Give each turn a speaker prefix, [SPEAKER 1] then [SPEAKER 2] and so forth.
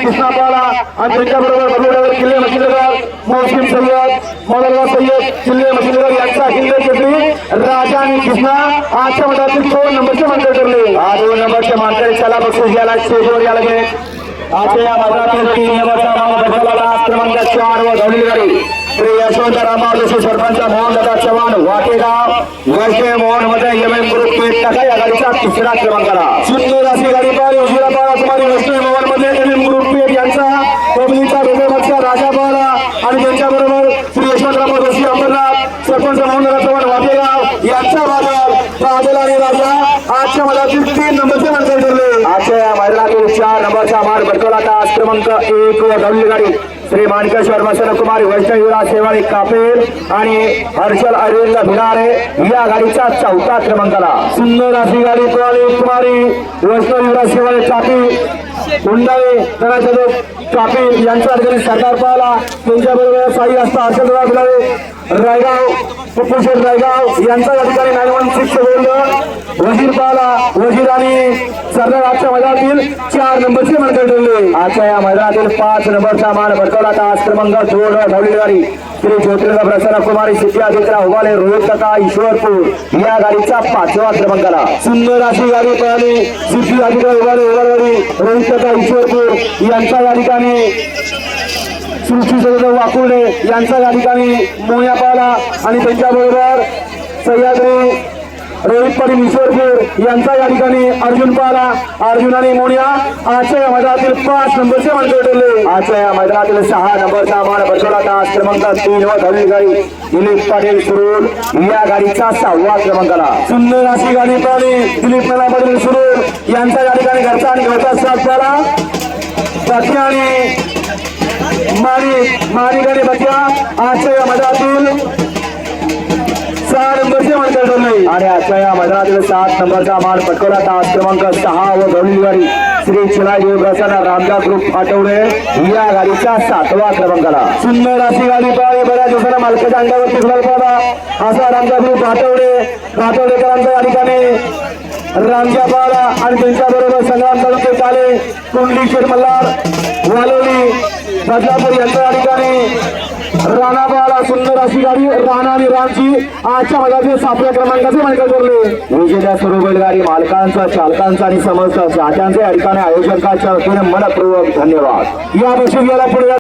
[SPEAKER 1] कृष्णापाला आणि त्यांच्याबरोबर बरोबर किल्ले मशिलगार मोहसिन सय्यद मौलाना सय्यद किल्ले मशिलगार यांचा किल्ले केसरी राजा आणि कृष्णा आजच्या मधातील 2 नंबरचे मानकरी ठरले. 2 नंबरचे मानकरी चला बक्षीस घ्यायला स्टेजवर यायला गेले. आजच्या या मैदानातील 3 नंबरचा नाव बसवला क्रमांक 4 व धवली गाडी श्री यशवंतराव जोशी सरपंच मोहनदादा चव्हाण वाटेगाव वैष्णव मोहन मध्ये एमएम ग्रुप पेट टाका या गाडीचा 3रा क्रमांकाला. सुंदर अशी गाडी पाहिली उशिरा पाळा तुम्हाला वैष्णव मोहन मध्ये एमएम ग्रुप पेट यांचा कोबलीचा वेगवेगळा राजा पाळा आणि त्यांच्याबरोबर श्री यशवंतराव जोशी अमरनाथ सरपंच मोहनदादा चव्हाण वाटेगाव यांचा बादल आणि राजा आजच्या मैदानातील 3 नंबरचे मानकरी ठरले. आजच्या या मैदानातील 4 नंबरचा मान बटवला तास क्रमांक 1 व धवली गाडी श्री माणकेश्वर मसनकुमारी वैष्णव युवराज शेवाळी कापेल आणि हर्षल अरविंद भिलारे या गाडीचा 4था क्रमांकाला. सुंदर अशी गाडी पळाली कुमारी वैष्णव युवराज शेवाळी कापेल उंडाळे तराजदे कापेल यांच्या ठिकाणी सरदार पाहला त्यांच्याबरोबर साई असता हर्षलराव भिलारे रायगाव कुपोषण रायगाव यांचा या ठिकाणी 916 बोललं वजीर पाहला वजीर आणि सरदार आजच्या मैदानातील 4 नंबरचे मानकरी ठरले. आजच्या या मैदानातील 5 नंबरचा मान बटवला तास क्रमांक 2 धवली गाडी श्री ज्योतिर्लिंग प्रसन्न कुमारी सिद्धी आदित्य उभाले रोहित तथा ईश्वरपूर या गाडीचा 5वा क्रमांकाला. सुंदर अशी गाडी पळाली सिद्धी आदित्य उभाले उभारवाडी रोहित तथा ईश्वरपूर यांचा या ठिकाणी सृष्टी सदस्य वाकुर्डे यांचा या ठिकाणी मोया पाला आणि त्यांच्याबरोबर सह्याद्री रोहित पाटील ईश्वरपूर यांचा या ठिकाणी अर्जुन पाला अर्जुन आणि मोनिया आजच्या या मैदानातील 5 नंबरचे मानकरी ठरले. आजच्या या मैदानातील 6 नंबरचा मान बसवला तास क्रमांक 3 व धवली गाडी दिलीप पाटील सुरूर या गाडीचा 6वा क्रमांकाला. सुंदर अशी गाडी पळाली दिलीप पाटील सुरूर यांचा या ठिकाणी घरचा आणि घरचा साथ झाला बाकी आणि मारी गाडी बच्चा आजच्या या मैदानातील 6 नंबरचे मानकरी ठरले. आणि आजच्या या मैदानातील 7 नंबरचा मान पटकवला तास क्रमांक 6 व धवली गाडी श्री चिलादेव प्रसन्न रामजा ग्रुप आठवडे या गाडीचा 7वा क्रमांकाला. सुंदर अशी गाडी पळाली बऱ्याच दिवसाला मालकाच्या अंगावरती गुलाल पाहला असा रामजा ग्रुप आठवडेकरांचा या ठिकाणी रामजा पाहला आणि त्यांच्याबरोबर संग्राम तालुके काले कुंडली शेठ मल्हार वालोली बदलापूर यांच्या या ठिकाणी राणा पाहला. सुंदर अशी गाडी राणा आणि रामची आजच्या मैदानातील 7व्या क्रमांकाचे मानकरी ठरले. विजेत्या सर्व बैलगाडी मालकांचा चालकांचा आणि समस्त चाहत्यांचे या ठिकाणी आयोजकांच्या वतीने मनपूर्वक धन्यवाद. या बक्षीस घ्यायला पुढे